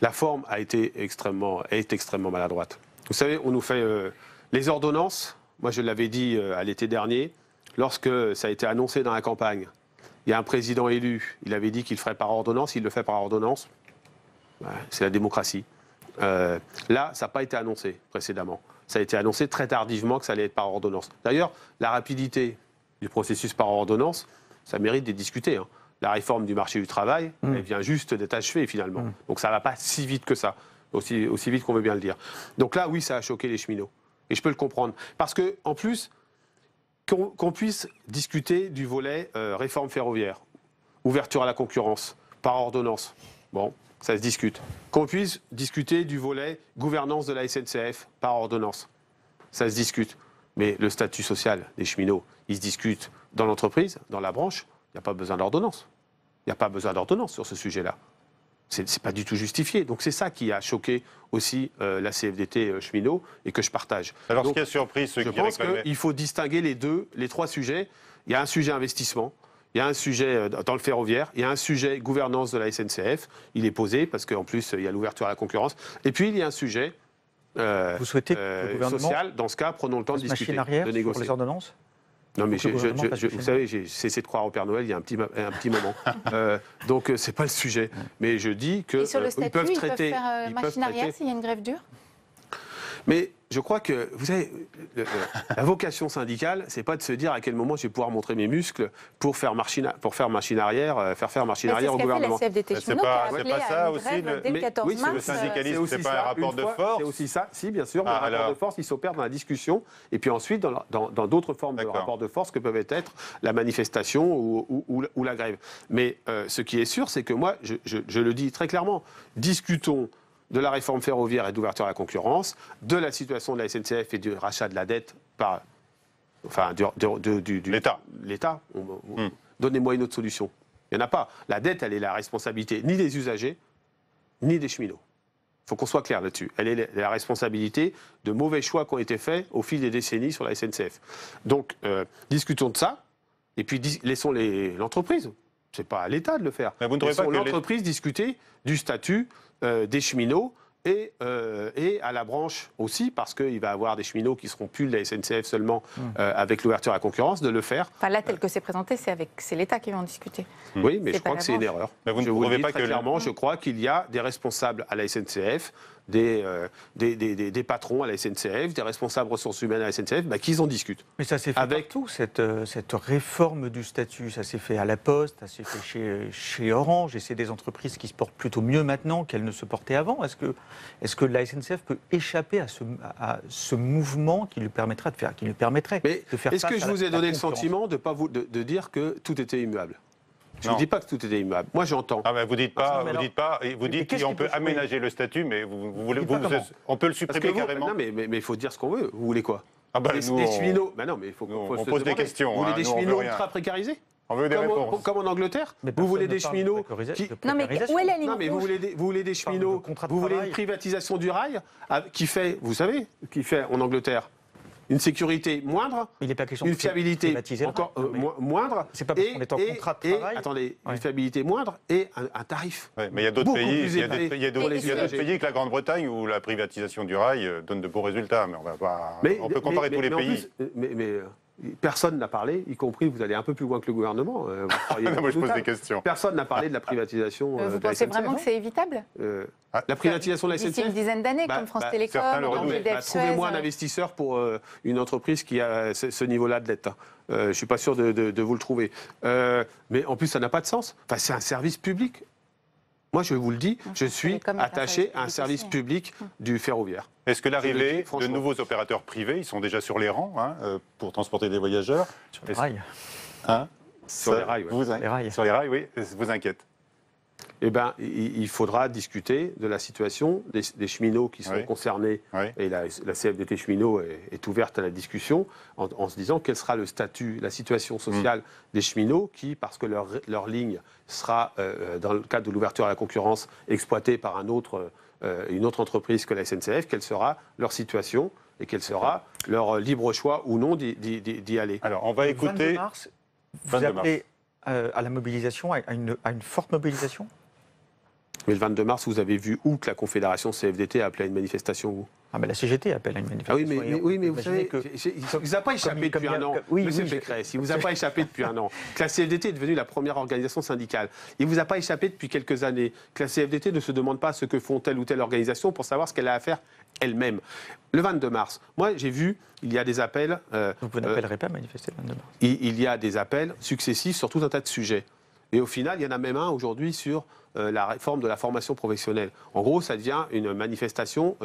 La forme est extrêmement maladroite. Vous savez, on nous fait les ordonnances. Moi, je l'avais dit à l'été dernier, lorsque ça a été annoncé dans la campagne. Il y a un président élu, il avait dit qu'il le ferait par ordonnance, il le fait par ordonnance. C'est la démocratie. Là, ça n'a pas été annoncé précédemment. Ça a été annoncé très tardivement que ça allait être par ordonnance. D'ailleurs, la rapidité du processus par ordonnance, ça mérite d'être discuté. La réforme du marché du travail, elle vient juste d'être achevée finalement. Donc ça ne va pas si vite que ça, aussi vite qu'on veut bien le dire. Donc là, oui, ça a choqué les cheminots. Et je peux le comprendre. Parce qu'en plus, qu'on puisse discuter du volet réforme ferroviaire, ouverture à la concurrence, par ordonnance, bon, ça se discute. Qu'on puisse discuter du volet gouvernance de la SNCF par ordonnance, ça se discute. Mais le statut social des cheminots, il se discute dans l'entreprise, dans la branche, il n'y a pas besoin d'ordonnance. Il n'y a pas besoin d'ordonnance sur ce sujet-là. C'est pas du tout justifié. Donc c'est ça qui a choqué aussi la CFDT cheminot et que je partage. Alors Donc, ce qui a surpris ceux je qui pense réclamaient... qu'il faut distinguer les trois sujets. Il y a un sujet investissement, il y a un sujet dans le ferroviaire, il y a un sujet gouvernance de la SNCF. Il est posé parce qu'en plus il y a l'ouverture à la concurrence. Et puis il y a un sujet Vous souhaitez que le gouvernement social. Dans ce cas, prenons le temps de discuter, machine arrière de sur négocier. les ordonnances? Non, mais Pour que le gouvernement fasse vous machine savez, j'ai cessé de croire au Père Noël il y a un petit moment. Donc, c'est pas le sujet. Mais je dis que Et sur le statut, ils peuvent traiter. faire machine arrière s'il y a une grève dure? Mais je crois que, vous savez, la vocation syndicale, c'est pas de se dire à quel moment je vais pouvoir montrer mes muscles pour faire machine arrière au gouvernement. C'est ce qu'a fait la CFDT cheminot qui a appelé pas ça à une aussi, grève dès le 14 oui, c'est mars. Le syndicalisme, c'est pas un rapport de force? C'est aussi ça, si, bien sûr, mais Ah, le rapport alors. de force, il s'opère dans la discussion, et puis ensuite dans d'autres formes de D'accord. rapport de force que peuvent être la manifestation ou la grève. Mais ce qui est sûr, c'est que moi, je le dis très clairement, discutons de la réforme ferroviaire et d'ouverture à la concurrence, de la situation de la SNCF et du rachat de la dette par L'État. L'État. Donnez-moi une autre solution. Il n'y en a pas. La dette, elle est la responsabilité ni des usagers, ni des cheminots. Il faut qu'on soit clair là-dessus. Elle est la responsabilité de mauvais choix qui ont été faits au fil des décennies sur la SNCF. Donc, discutons de ça, et puis laissons l'entreprise. Ce n'est pas à l'État de le faire. Mais vous ne trouvez Laissons pas que l'entreprise discuter du statut des cheminots et à la branche aussi, parce qu'il va y avoir des cheminots qui seront plus de la SNCF seulement avec l'ouverture à la concurrence, de le faire. Enfin, là, tel que c'est présenté, c'est l'État qui va en discuter. Oui, mais C'est je pas crois la que c'est une branche. erreur. Mais vous ne Je vous le trouvez dis pas très que clairement, je crois qu'il y a des responsables à la SNCF, des patrons à la SNCF, des responsables ressources humaines à la SNCF, qui en discutent. Mais ça s'est fait partout, cette réforme du statut. Ça s'est fait à la Poste, ça s'est fait chez Orange, et c'est des entreprises qui se portent plutôt mieux maintenant qu'elles ne se portaient avant. Est-ce que la SNCF peut échapper à ce mouvement qui lui permettrait de faire Mais face est-ce que je à vous ai la donné le concurrence? sentiment de dire que tout était immuable? Je ne Non. vous dis pas que tout était immuable. Moi, j'entends. Ah ben vous dites pas, vous dites qu'est-ce qu'on qui peut peut aménager le statut, mais dites pas comment. on peut le Parce supprimer que carrément. non, mais il faut dire ce qu'on veut. Vous voulez quoi? Ah ben, Des nous, on- cheminots. Non, mais il faut nous, faut on se pose des demander. questions, Vous voulez hein, des nous, on veut cheminots rien. ultra précarisés? On veut des réponses. Comme en Angleterre? Mais Vous voulez personne des ne parle cheminots de qui... Non, mais précarisation. où est la ligne Non, mais vous rouge? voulez des parle de cheminots, contrat de vous voulez une travail. privatisation du rail qui fait, vous savez, qui fait en Angleterre une sécurité moindre, Il n'est pas question une de fiabilité privatiser le encore rail. Non, mais moindre. c'est pas parce qu'on est en contrat de travail. Attendez, Ouais. une fiabilité moindre et un tarif. Ouais, mais il y a d'autres beaucoup pays, plus il y a élevé d'autres- il y a pour d'autres les il y a d'autres usagers. pays que la Grande-Bretagne où la privatisation du rail donne de beaux résultats, mais on va pas. On peut comparer tous les en pays. plus, personne n'a parlé, y compris, vous allez un peu plus loin que le gouvernement. Vous croyez Non, moi, je pose redoutable. des questions. Personne n'a parlé de la privatisation Vous de la pensez SNCF. vraiment que c'est évitable La privatisation de la d'ici une SNCF. dizaine d'années, Bah, comme France bah, Télécom, certains le comme redoutent. GDF Trouvez-moi un Suez. investisseur pour une entreprise qui a ce niveau-là de dette. Je ne suis pas sûr de vous le trouver. Mais en plus, ça n'a pas de sens. Enfin, c'est un service public. Moi, je vous le dis, je suis Télécom est un attaché à un service service public public du ferroviaire. Est-ce que Je le l'arrivée dis de franchement. nouveaux opérateurs privés, ils sont déjà sur les rangs pour transporter des voyageurs Sur le rail. Hein Sur Ça les rails, ouais. Les rails. Sur les rails, oui, ça vous inquiète. Eh bien, il faudra discuter de la situation des cheminots qui sont Oui. concernés. Oui. Et la CFDT cheminot est ouverte à la discussion en se disant quel sera le statut, la situation sociale des cheminots qui, parce que leur ligne sera, dans le cadre de l'ouverture à la concurrence, exploitée par une autre entreprise que la SNCF, quelle sera leur situation et quel sera leur libre choix ou non d'y aller. Alors, on va Le 22 écouter. mars, vous 22 appelez à la mobilisation, à une forte mobilisation? Mais le 22 mars, vous avez vu où que la Confédération CFDT a appelé à une manifestation où? Ah ben la CGT appelle à une Ah manifestation. oui, mais vous Imaginez savez, il ne vous a pas échappé comme depuis il y a- un an. oui, Monsieur oui, Pécresse, il ne vous a pas échappé depuis un an. Que la CFDT est devenue la première organisation syndicale. Il ne vous a pas échappé depuis quelques années. Que la CFDT ne se demande pas ce que font telle ou telle organisation pour savoir ce qu'elle a à faire elle-même. Le 22 mars, moi j'ai vu, il y a des appels. Vous n'appellerez pas à manifester le 22 mars. Il y a des appels successifs sur tout un tas de sujets. Et au final, il y en a même un aujourd'hui sur la réforme de la formation professionnelle. En gros, ça devient une manifestation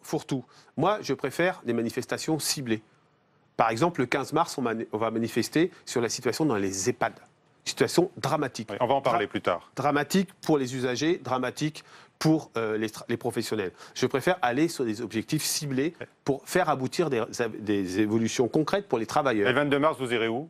fourre-tout. Moi, je préfère des manifestations ciblées. Par exemple, le 15 mars, on va manifester sur la situation dans les EHPAD. Situation dramatique. Oui, on va en parler plus tard. Dramatique pour les usagers, dramatique pour les professionnels. Je préfère aller sur des objectifs ciblés pour faire aboutir des évolutions concrètes pour les travailleurs. Et le 22 mars, vous irez où?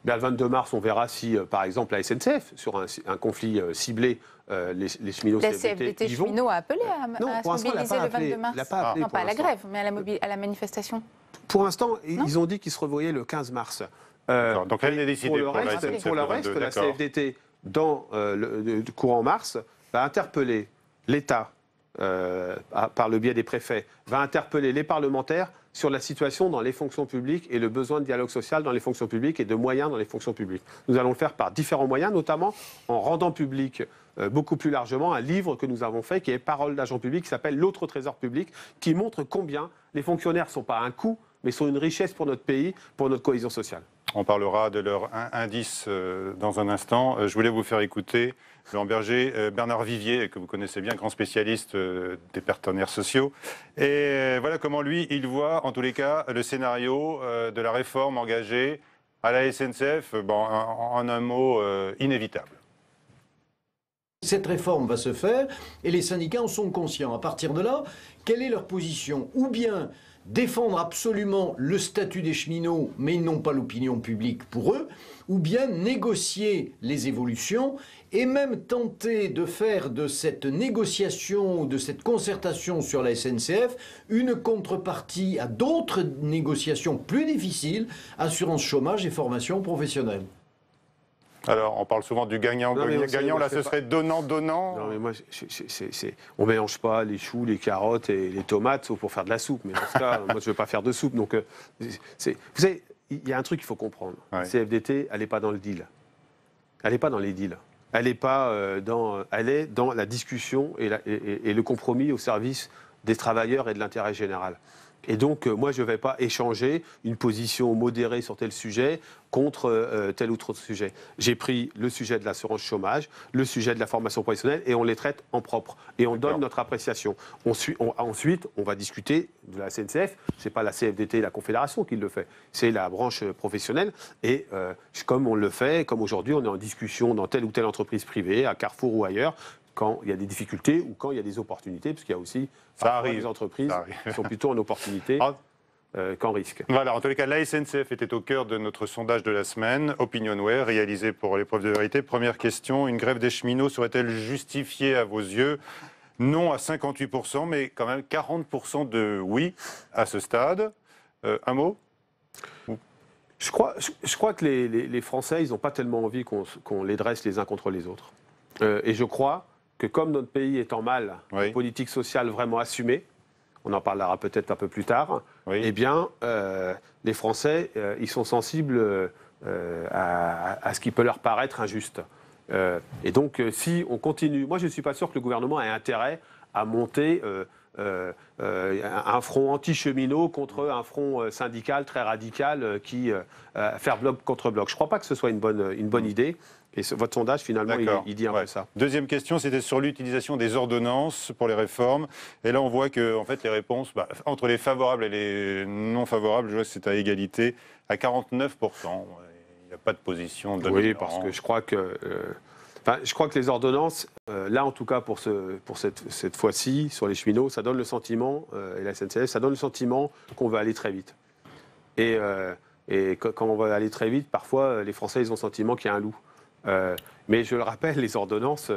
Le 22 mars, on verra si, par exemple, la SNCF, sur un conflit ciblé, les cheminots La CFDT CFDT y vont. cheminot a appelé à Non, pour se l'instant, elle n'a mobiliser pas le appelé. 22 mars. Elle n'a pas appelé Non, pour pas à la l'instant. grève, mais à la manifestation. Pour l'instant, ils ont dit qu'ils se revoyaient le 15 mars. Donc elle est décidée pour le pour la reste, SNCF pour le le reste, 22, la d'accord. CFDT, dans le courant mars, va interpeller l'État, par le biais des préfets, va interpeller les parlementaires sur la situation dans les fonctions publiques et le besoin de dialogue social dans les fonctions publiques et de moyens dans les fonctions publiques. Nous allons le faire par différents moyens, notamment en rendant public beaucoup plus largement un livre que nous avons fait, qui est Parole d'agent public, qui s'appelle L'autre trésor public, qui montre combien les fonctionnaires ne sont pas un coût, mais sont une richesse pour notre pays, pour notre cohésion sociale. On parlera de leur indice dans un instant. Je voulais vous faire écouter Laurent Berger, Bernard Vivier, que vous connaissez bien, grand spécialiste des partenaires sociaux. Et voilà comment lui, il voit, en tous les cas, le scénario de la réforme engagée à la SNCF, en un mot, inévitable. Cette réforme va se faire et les syndicats en sont conscients. À partir de là, quelle est leur position? Ou bien défendre absolument le statut des cheminots, mais ils n'ont pas l'opinion publique pour eux, ou bien négocier les évolutions et même tenter de faire de cette négociation ou de cette concertation sur la SNCF une contrepartie à d'autres négociations plus difficiles, assurance chômage et formation professionnelle. Alors, on parle souvent du gagnant-gagnant, là ce serait donnant-donnant. Non, mais moi, on ne mélange pas les choux, les carottes et les tomates, sauf pour faire de la soupe. Mais dans ce cas, moi, je ne veux pas faire de soupe. Donc, vous savez, il y a un truc qu'il faut comprendre. Ouais. CFDT, elle n'est pas dans le deal. Elle n'est pas dans les deals. Elle est dans la discussion et le compromis au service des travailleurs et de l'intérêt général. Et donc, moi, je ne vais pas échanger une position modérée sur tel sujet contre tel ou tel autre sujet. J'ai pris le sujet de l'assurance chômage, le sujet de la formation professionnelle, et on les traite en propre. Et on donne notre appréciation. Ensuite, on va discuter de la SNCF. Ce n'est pas la CFDT, la Confédération qui le fait. C'est la branche professionnelle. Et comme on le fait, comme aujourd'hui, on est en discussion dans telle ou telle entreprise privée, à Carrefour ou ailleurs, quand il y a des difficultés ou quand il y a des opportunités, parce qu'il y a aussi des entreprises qui sont plutôt en opportunité qu'en risque. Voilà, en tous les cas, la SNCF était au cœur de notre sondage de la semaine, Opinionware, réalisé pour l'épreuve de vérité. Première question, une grève des cheminots serait-elle justifiée à vos yeux? Non à 58%, mais quand même 40% de oui à ce stade. Un mot? Je crois que les Français, ils n'ont pas tellement envie qu'on les dresse les uns contre les autres. Et je crois que comme notre pays est en mal, oui. Politique sociale vraiment assumée, on en parlera peut-être un peu plus tard, oui. Eh bien, les Français, ils sont sensibles à ce qui peut leur paraître injuste. Et donc, si on continue, moi je ne suis pas sûr que le gouvernement ait intérêt à monter un front anti-cheminot contre un front syndical très radical qui faire bloc contre bloc. Je ne crois pas que ce soit une bonne idée. Et votre sondage, finalement, il dit un peu ça. Deuxième question, c'était sur l'utilisation des ordonnances pour les réformes. Et là, on voit que en fait, les réponses, entre les favorables et les non favorables, je vois que c'est à égalité, à 49%. Il n'y a pas de position dominante. Oui, parce que je crois que les ordonnances, là en tout cas pour cette fois-ci, sur les cheminots, ça donne le sentiment, et la SNCF, ça donne le sentiment qu'on va aller très vite. Et quand on va aller très vite, parfois, les Français, ils ont le sentiment qu'il y a un loup. Mais je le rappelle, les ordonnances,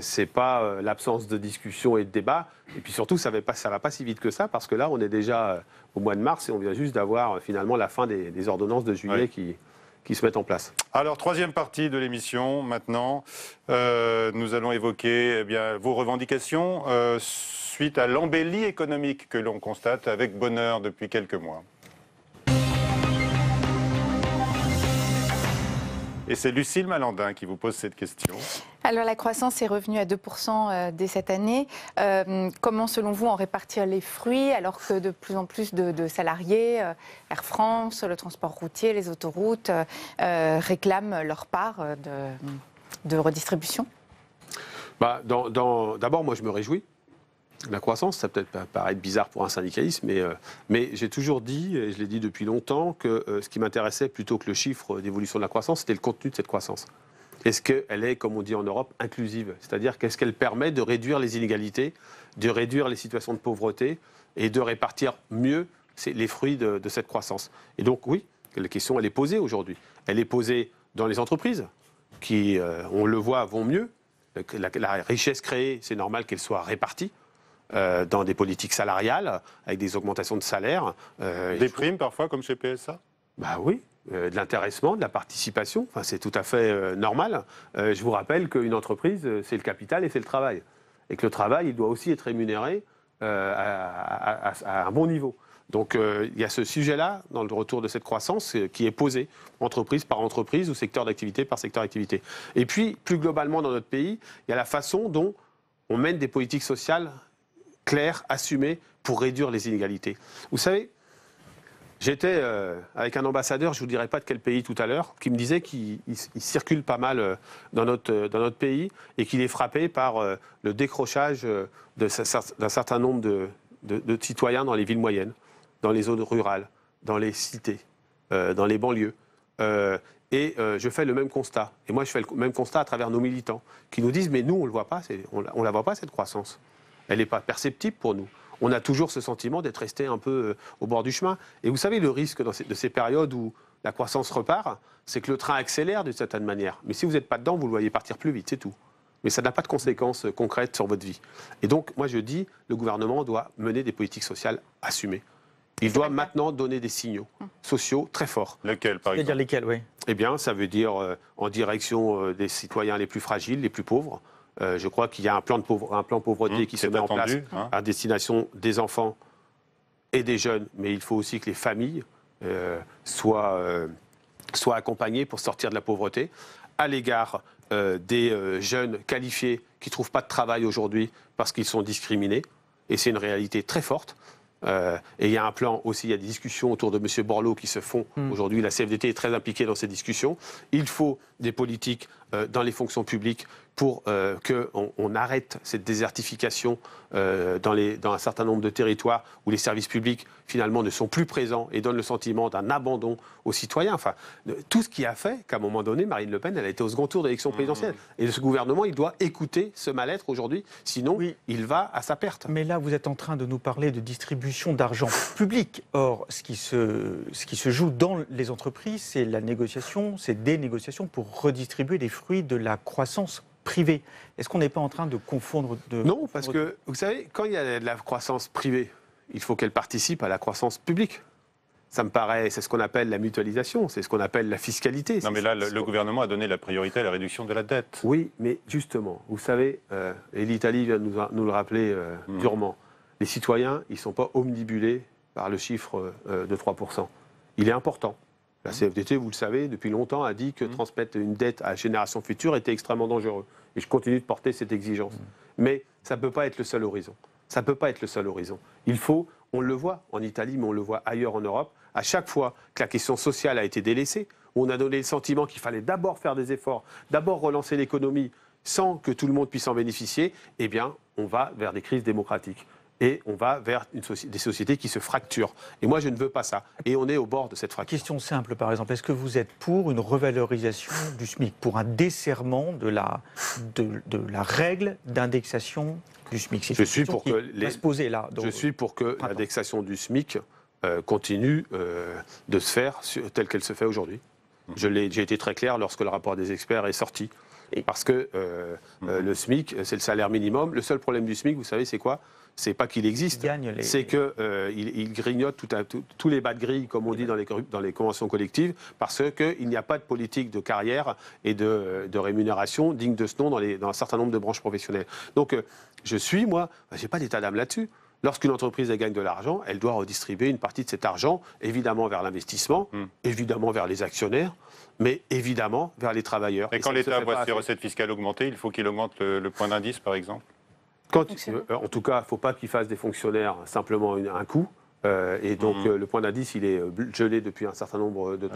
c'est pas l'absence de discussion et de débat. Et puis surtout, ça va pas si vite que ça, parce que là, on est déjà au mois de mars et on vient juste d'avoir finalement la fin des ordonnances de juillet qui se mettent en place. Alors, troisième partie de l'émission, maintenant, nous allons évoquer vos revendications suite à l'embellie économique que l'on constate avec bonheur depuis quelques mois. Et c'est Lucille Malandin qui vous pose cette question. Alors la croissance est revenue à 2% dès cette année. Comment, selon vous, en répartir les fruits alors que de plus en plus de salariés, Air France, le transport routier, les autoroutes, réclament leur part de redistribution? D'abord, moi, je me réjouis. La croissance, ça peut peut-être paraître bizarre pour un syndicaliste, mais j'ai toujours dit, et je l'ai dit depuis longtemps, que ce qui m'intéressait plutôt que le chiffre d'évolution de la croissance, c'était le contenu de cette croissance. Est-ce qu'elle est, comme on dit en Europe, inclusive? C'est-à-dire qu'est-ce qu'elle permet de réduire les inégalités, de réduire les situations de pauvreté et de répartir mieux les fruits de cette croissance? Et donc oui, la question, elle est posée aujourd'hui. Elle est posée dans les entreprises qui, on le voit, vont mieux. La richesse créée, c'est normal qu'elle soit répartie dans des politiques salariales, avec des augmentations de salaire. Des primes parfois, comme chez PSA? Bah oui, de l'intéressement, de la participation, enfin, c'est tout à fait normal. Je vous rappelle qu'une entreprise, c'est le capital et c'est le travail. Et que le travail, il doit aussi être rémunéré à un bon niveau. Donc il y a ce sujet-là, dans le retour de cette croissance, qui est posé, entreprise par entreprise ou secteur d'activité par secteur d'activité. Et puis, plus globalement dans notre pays, il y a la façon dont on mène des politiques sociales claires, assumées, pour réduire les inégalités. Vous savez, j'étais avec un ambassadeur, je ne vous dirai pas de quel pays tout à l'heure, qui me disait qu'il circule pas mal dans notre pays et qu'il est frappé par le décrochage d'un certain nombre de citoyens dans les villes moyennes, dans les zones rurales, dans les cités, dans les banlieues. Et je fais le même constat. Et moi, je fais le même constat à travers nos militants, qui nous disent « mais nous, on ne le voit pas, on la voit pas, cette croissance. Elle n'est pas perceptible pour nous. On a toujours ce sentiment d'être resté un peu au bord du chemin. » Et vous savez, le risque de ces périodes où la croissance repart, c'est que le train accélère d'une certaine manière. Mais si vous n'êtes pas dedans, vous le voyez partir plus vite, c'est tout. Mais ça n'a pas de conséquences concrètes sur votre vie. Et donc, moi, je dis, le gouvernement doit mener des politiques sociales assumées. Il doit maintenant donner des signaux sociaux très forts. Lesquels, par exemple? C'est-à-dire lesquels, oui. Eh bien, ça veut dire en direction des citoyens les plus fragiles, les plus pauvres. Je crois qu'il y a un plan pauvreté qui se met en place à destination des enfants et des jeunes, mais il faut aussi que les familles soient accompagnées pour sortir de la pauvreté. À l'égard des jeunes qualifiés qui ne trouvent pas de travail aujourd'hui parce qu'ils sont discriminés, et c'est une réalité très forte. Et il y a un plan aussi, il y a des discussions autour de M. Borloo qui se font aujourd'hui. La CFDT est très impliquée dans ces discussions. Il faut des politiques dans les fonctions publiques pour qu'on arrête cette désertification dans un certain nombre de territoires où les services publics finalement ne sont plus présents et donnent le sentiment d'un abandon aux citoyens. Enfin, tout ce qui a fait qu'à un moment donné, Marine Le Pen, elle a été au second tour de l'élection présidentielle. Et ce gouvernement, il doit écouter ce mal-être aujourd'hui, sinon il va à sa perte. Mais là, vous êtes en train de nous parler de distribution d'argent public. Or, ce qui se joue dans les entreprises, c'est la négociation, c'est des négociations pour redistribuer les fruits de la croissance privée. Est-ce qu'on n'est pas en train de confondre Non, parce que, vous savez, quand il y a de la croissance privée, il faut qu'elle participe à la croissance publique. Ça me paraît, c'est ce qu'on appelle la mutualisation, c'est ce qu'on appelle la fiscalité. Non, mais là, le gouvernement a donné la priorité à la réduction de la dette. Oui, mais justement, vous savez, et l'Italie vient de nous le rappeler durement, les citoyens, ils ne sont pas omnibulés par le chiffre de 3%. Il est important. La CFDT, vous le savez, depuis longtemps, a dit que transmettre une dette à la génération future était extrêmement dangereux. Et je continue de porter cette exigence. Mais ça ne peut pas être le seul horizon. Ça ne peut pas être le seul horizon. Il faut, on le voit en Italie, mais on le voit ailleurs en Europe, à chaque fois que la question sociale a été délaissée, où on a donné le sentiment qu'il fallait d'abord faire des efforts, d'abord relancer l'économie sans que tout le monde puisse en bénéficier, eh bien, on va vers des crises démocratiques. Et on va vers des sociétés qui se fracturent. Et moi, je ne veux pas ça. Et on est au bord de cette fracture. Question simple, par exemple. Est-ce que vous êtes pour une revalorisation du SMIC, pour un desserrement de la règle d'indexation du SMIC? Je suis pour que l'indexation du SMIC continue de se faire telle qu'elle se fait aujourd'hui. J'ai été très clair lorsque le rapport des experts est sorti. Parce que le SMIC, c'est le salaire minimum. Le seul problème du SMIC, vous savez, c'est quoi? C'est pas qu'il existe, c'est qu'il grignote tous les bas de grille, comme on dit dans les conventions collectives, parce qu'il n'y a pas de politique de carrière et de rémunération digne de ce nom dans un certain nombre de branches professionnelles. Donc, je n'ai pas d'état d'âme là-dessus. Lorsqu'une entreprise gagne de l'argent, elle doit redistribuer une partie de cet argent, évidemment vers l'investissement, évidemment vers les actionnaires, mais évidemment vers les travailleurs. Et quand l'État voit ses recettes fiscales augmenter, il faut qu'il augmente le point d'indice, par exemple? En tout cas, il ne faut pas qu'ils fassent des fonctionnaires simplement un coût. Et donc, le point d'indice, il est gelé depuis un certain nombre de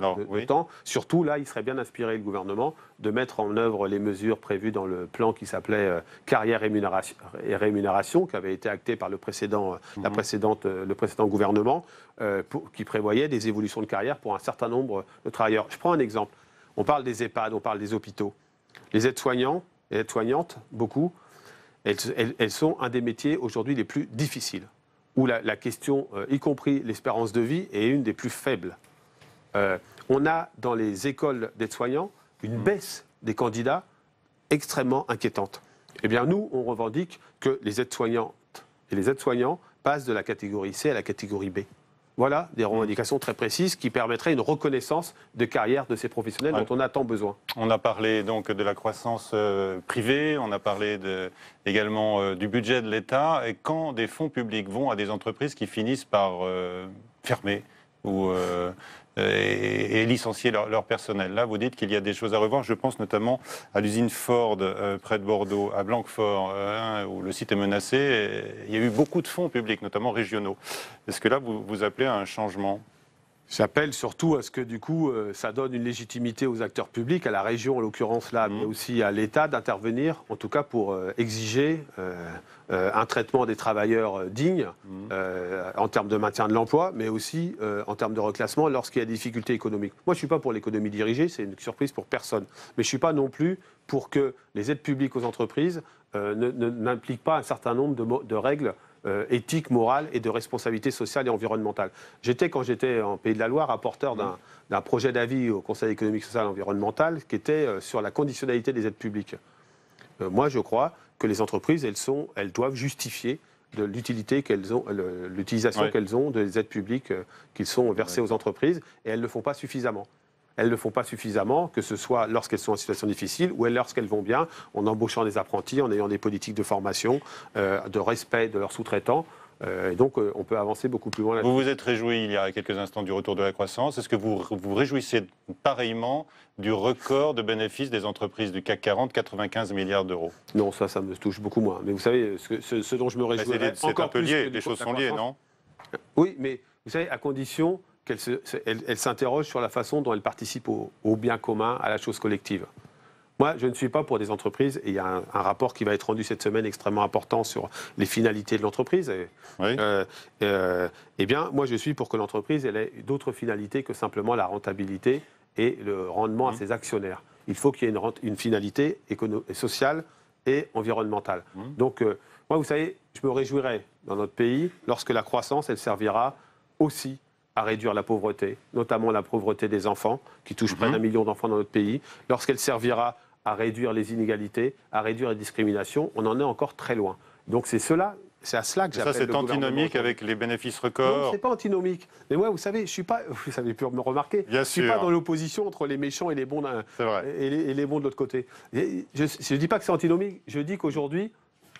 temps. Surtout, là, il serait bien inspiré, le gouvernement, de mettre en œuvre les mesures prévues dans le plan qui s'appelait carrière et rémunération, qui avait été acté par le précédent gouvernement, qui prévoyait des évolutions de carrière pour un certain nombre de travailleurs. Je prends un exemple. On parle des EHPAD, on parle des hôpitaux. Les aides-soignants et aides-soignantes, beaucoup, elles sont un des métiers aujourd'hui les plus difficiles, où la question, y compris l'espérance de vie, est une des plus faibles. On a dans les écoles d'aides-soignants une baisse des candidats extrêmement inquiétante. Eh bien, nous, on revendique que les aides-soignantes et les aides-soignants passent de la catégorie C à la catégorie B. Voilà des revendications très précises qui permettraient une reconnaissance de carrière de ces professionnels dont on a tant besoin. On a parlé donc de la croissance privée, on a parlé également du budget de l'État. Et quand des fonds publics vont à des entreprises qui finissent par fermer ou et licencier leur personnel, là vous dites qu'il y a des choses à revoir. Je pense notamment à l'usine Ford près de Bordeaux, à Blanquefort, où le site est menacé. Et il y a eu beaucoup de fonds publics, notamment régionaux. Est-ce que là vous appelez à un changement ? J'appelle surtout à ce que, du coup, ça donne une légitimité aux acteurs publics, à la région en l'occurrence là, mais aussi à l'État d'intervenir, en tout cas pour exiger un traitement des travailleurs dignes en termes de maintien de l'emploi, mais aussi en termes de reclassement lorsqu'il y a des difficultés économiques. Moi, je ne suis pas pour l'économie dirigée, c'est une surprise pour personne. Mais je ne suis pas non plus pour que les aides publiques aux entreprises n'impliquent pas un certain nombre de règles éthique, morale et de responsabilité sociale et environnementale. Quand j'étais en Pays de la Loire, rapporteur d'un projet d'avis au Conseil économique, social et environnemental qui était sur la conditionnalité des aides publiques. Moi, je crois que les entreprises, elles doivent justifier de l'utilité qu'elles ont, l'utilisation qu'elles ont des aides publiques qui sont versées aux entreprises, et elles ne le font pas suffisamment. Elles ne le font pas suffisamment, que ce soit lorsqu'elles sont en situation difficile ou lorsqu'elles vont bien, en embauchant des apprentis, en ayant des politiques de formation, de respect de leurs sous-traitants. Et donc, on peut avancer beaucoup plus loin là-dessus. Vous vous êtes réjoui il y a quelques instants du retour de la croissance. Est-ce que vous vous réjouissez pareillement du record de bénéfices des entreprises du CAC 40, 95 milliards d'euros? Non, ça me touche beaucoup moins. Mais vous savez, ce dont je me réjouis c'est un peu lié, les choses sont liées, non? Oui, mais vous savez, à condition qu'elle s'interroge sur la façon dont elle participe au bien commun, à la chose collective. Moi, je ne suis pas pour des entreprises, et il y a un rapport qui va être rendu cette semaine extrêmement important sur les finalités de l'entreprise. Eh bien, moi, je suis pour que l'entreprise ait d'autres finalités que simplement la rentabilité et le rendement à ses actionnaires. Il faut qu'il y ait une finalité sociale et environnementale. Donc, moi, vous savez, je me réjouirais dans notre pays lorsque la croissance, elle servira aussi à réduire la pauvreté, notamment la pauvreté des enfants, qui touche près d'1 million d'enfants dans notre pays, lorsqu'elle servira à réduire les inégalités, à réduire les discriminations, on en est encore très loin. Donc c'est à cela que j'appelle le gouvernement. Ça, c'est antinomique avec les bénéfices records. Non, c'est pas antinomique. Mais moi, vous savez, je suis pas, vous avez pu me remarquer, je suis pas dans l'opposition entre les méchants et les bons et les bons de l'autre côté. Et je ne dis pas que c'est antinomique, je dis qu'aujourd'hui,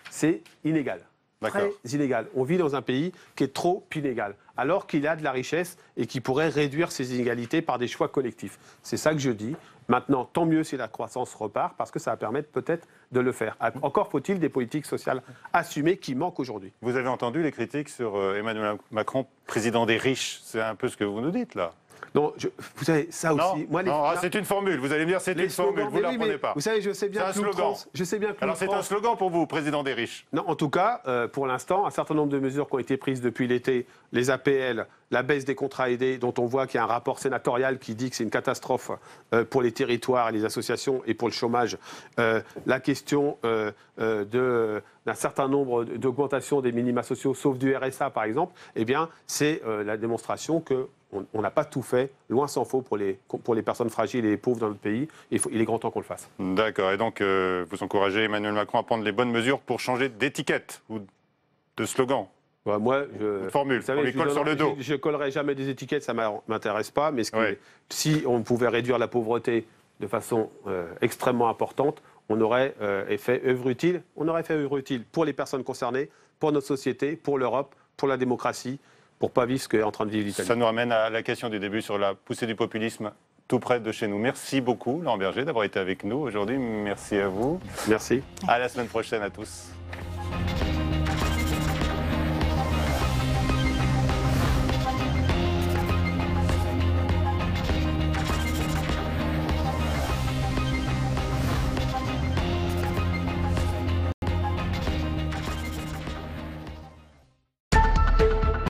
c'est inégal. Très inégal. On vit dans un pays qui est trop inégal, alors qu'il a de la richesse et qui pourrait réduire ces inégalités par des choix collectifs. C'est ça que je dis. Maintenant, tant mieux si la croissance repart, parce que ça va permettre peut-être de le faire. Encore faut-il des politiques sociales assumées qui manquent aujourd'hui. Vous avez entendu les critiques sur Emmanuel Macron, président des riches. C'est un peu ce que vous nous dites, là. Non, vous savez, ça aussi... c'est une formule. Vous allez me dire c'est une formule, vous ne la reprenez pas. Vous savez, je sais bien que Alors c'est un slogan pour vous, président des riches. Non, en tout cas, pour l'instant, un certain nombre de mesures qui ont été prises depuis l'été, les APL, la baisse des contrats aidés, dont on voit qu'il y a un rapport sénatorial qui dit que c'est une catastrophe pour les territoires et les associations et pour le chômage, la question d'un certain nombre d'augmentations des minima sociaux, sauf du RSA par exemple, eh bien, c'est la démonstration qu'on n'a pas tout fait, loin s'en faut, pour les personnes fragiles et les pauvres dans notre pays. Il est grand temps qu'on le fasse. D'accord. Et donc, vous encouragez Emmanuel Macron à prendre les bonnes mesures pour changer d'étiquette ou de slogan? Moi, formule, on lui colle sur le dos. Je ne collerai jamais des étiquettes, ça ne m'intéresse pas. Mais si on pouvait réduire la pauvreté de façon extrêmement importante, on aurait fait œuvre utile. On aurait fait œuvre utile pour les personnes concernées, pour notre société, pour l'Europe, pour la démocratie, pour ne pas vivre ce qu'est en train de vivre l'Italie. Ça nous ramène à la question du début sur la poussée du populisme tout près de chez nous. Merci beaucoup, Laurent Berger, d'avoir été avec nous aujourd'hui. Merci à vous. Merci. À la semaine prochaine à tous.